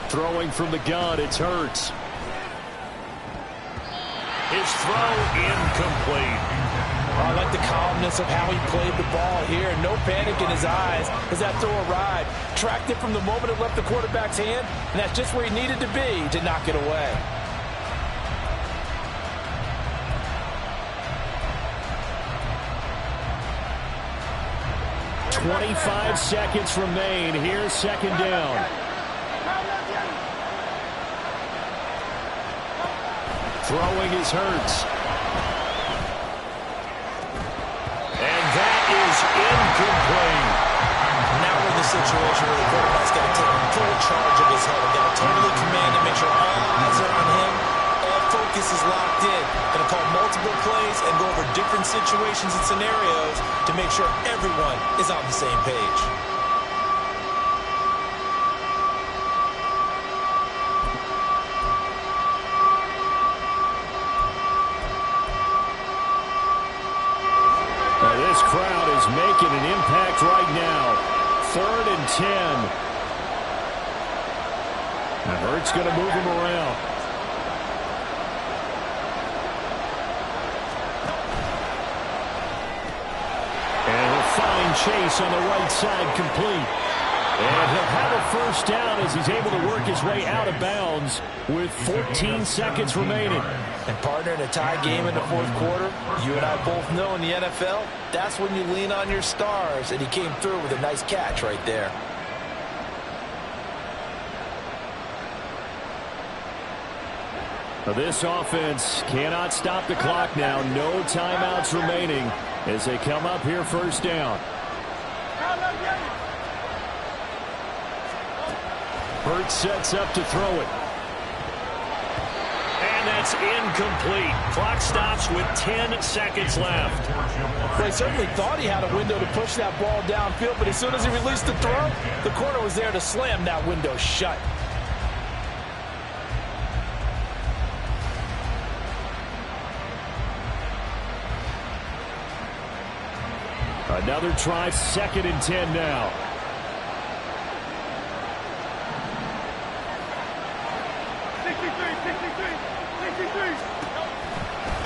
Throwing from the gun, it's Hurts. His throw incomplete. I like the calmness of how he played the ball here. No panic in his eyes as that throw arrived. Tracked it from the moment it left the quarterback's hand, and that's just where he needed to be to knock it away. 25 seconds remain. Here's second down. Throwing is Hurts. And that is incomplete. Now we're in the situation where the quarterback's got to take full charge of his head. They've got to totally command and make sure all eyes are on him. All focus is locked in. Going to call multiple plays and go over different situations and scenarios to make sure everyone is on the same page. Now this crowd is making an impact right now. Third and 10. Now Hurts going to move him around. And he'll find Chase on the right side complete. And he'll have a first down as he's able to work his way out of bounds with 14 seconds remaining. And partner, in a tie game in the fourth quarter, you and I both know in the NFL, that's when you lean on your stars, and he came through with a nice catch right there. Now this offense cannot stop the clock now. No timeouts remaining as they come up here first down. Hurts sets up to throw it. And and that's incomplete. Clock stops with 10 seconds left. Well, he certainly thought he had a window to push that ball downfield, but as soon as he released the throw, the corner was there to slam that window shut. Another try, 2nd and 10 now.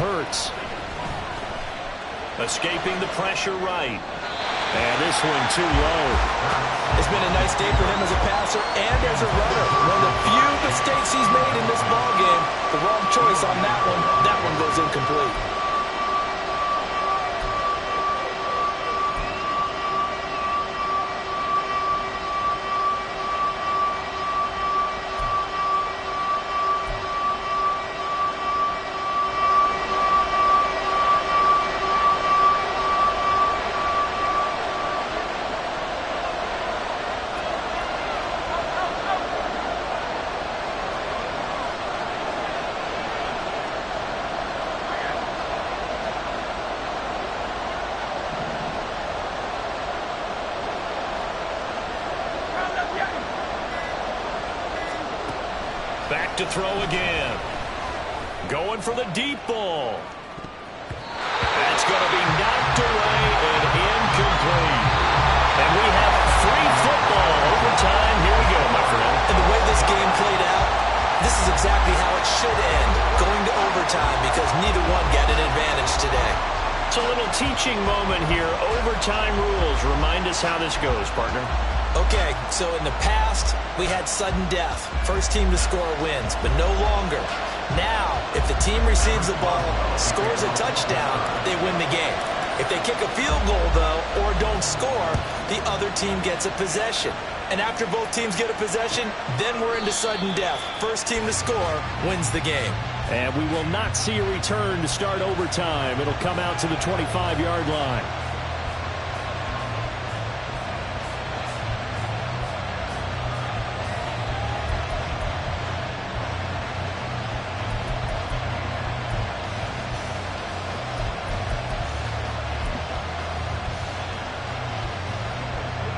Hurts. Escaping the pressure right. And this one too low. It's been a nice day for him as a passer and as a runner. One of the few mistakes he's made in this ballgame. The wrong choice on that one. That one goes incomplete. Back to throw again. Going for the deep ball. That's going to be knocked away and incomplete. And we have free football overtime. Here we go, my friend. And the way this game played out, this is exactly how it should end, going to overtime, because neither one got an advantage today. It's a little teaching moment here. Overtime rules. Remind us how this goes, partner. Okay, so in the past, we had sudden death. First team to score wins, but no longer. Now, if the team receives the ball, scores a touchdown, they win the game. If they kick a field goal, though, or don't score, the other team gets a possession. And after both teams get a possession, then we're into sudden death. First team to score wins the game. And we will not see a return to start overtime. It'll come out to the 25-yard line.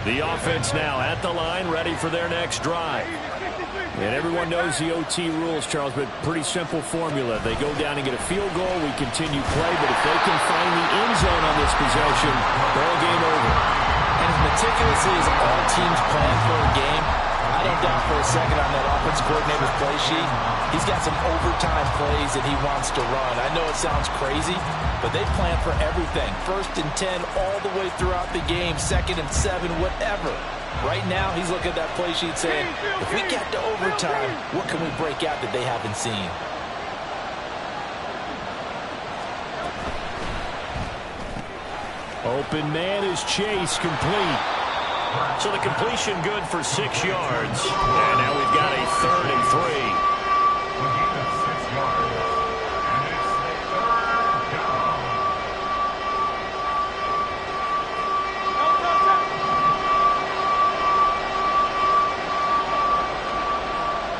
The offense now at the line, ready for their next drive. And everyone knows the OT rules, Charles, but pretty simple formula. They go down and get a field goal, we continue play, but if they can find the end zone on this possession, ball game over. And as meticulously as all teams plan for a game, I don't doubt for a second on that offensive coordinator's play sheet, he's got some overtime plays that he wants to run. I know it sounds crazy, but they plan for everything. 1st and 10 all the way throughout the game, 2nd and 7, whatever. Right now, he's looking at that play sheet saying, if we get to overtime, what can we break out that they haven't seen? Open man is Chase, complete. So the completion good for 6 yards. And now we've got a 3rd and 3.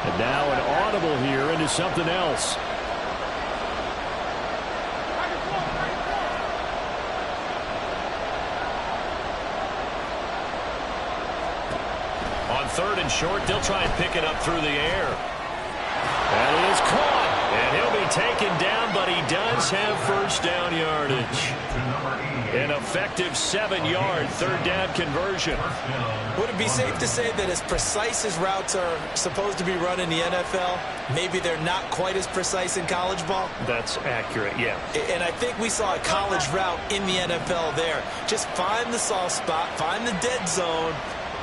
And now an audible here into something else. On 3rd and short, they'll try and pick it up through the air. And it is caught. And he'll be taken down, but he does have first down yardage. An effective 7-yard 3rd down conversion. Would it be safe to say that as precise as routes are supposed to be run in the NFL, maybe they're not quite as precise in college ball? That's accurate, yeah. And I think we saw a college route in the NFL there. Just find the soft spot, find the dead zone,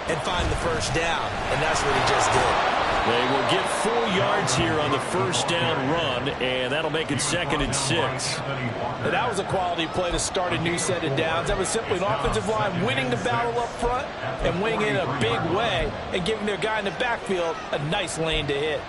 and find the first down. And that's what he just did. They will get 4 yards here on the first down run, and that'll make it 2nd and 6. And that was a quality play to start a new set of downs. That was simply an offensive line winning the battle up front and winning in a big way and giving their guy in the backfield a nice lane to hit.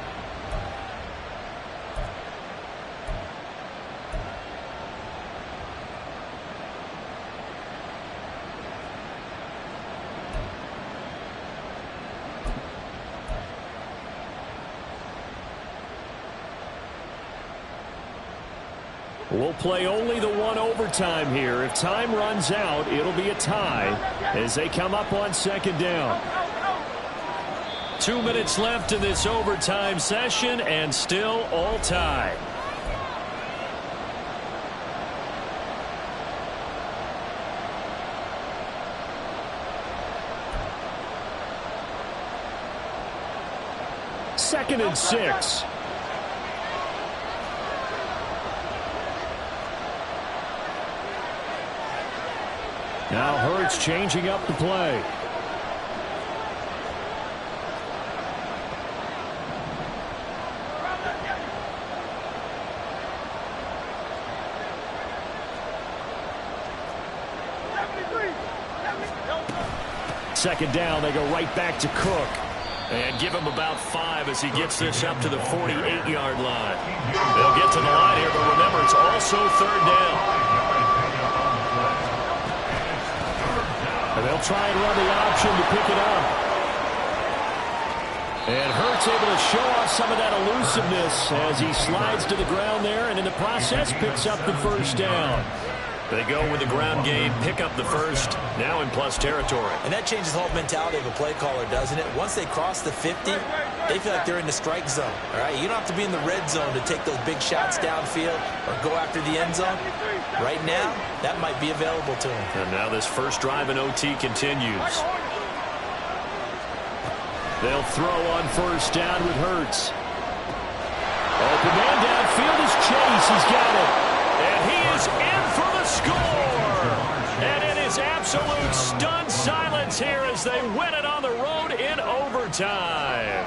We'll play only the one overtime here. If time runs out, it'll be a tie as they come up on second down. 2 minutes left in this overtime session, and still all tied. Second and 6. Now Hurts changing up the play. Second down, they go right back to Cook. And give him about 5 as he gets this up to the 48-yard line. They'll get to the line here, but remember, it's also third down. And they'll try and run the option to pick it up. And Hurts able to show off some of that elusiveness as he slides to the ground there, and in the process picks up the first down. They go with the ground game, pick up the first, now in plus territory. And that changes the whole mentality of a play caller, doesn't it? Once they cross the 50, they feel like they're in the strike zone. All right, you don't have to be in the red zone to take those big shots downfield or go after the end zone. Right now, that might be available to them. And now this first drive in OT continues. They'll throw on first down with Hurts. Open man downfield is Chase. He's got it. And he is in for the score. And it is absolute stunned silence here as they win it on the road in overtime.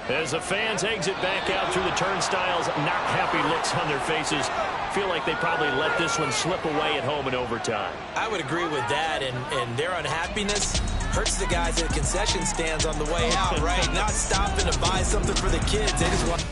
As the fans exit back out through the turnstiles, not happy looks on their faces. Feel like they probably let this one slip away at home in overtime. I would agree with that, and their unhappiness hurts the guys at the concession stands on the way out, right? Not stopping to buy something for the kids. They just want...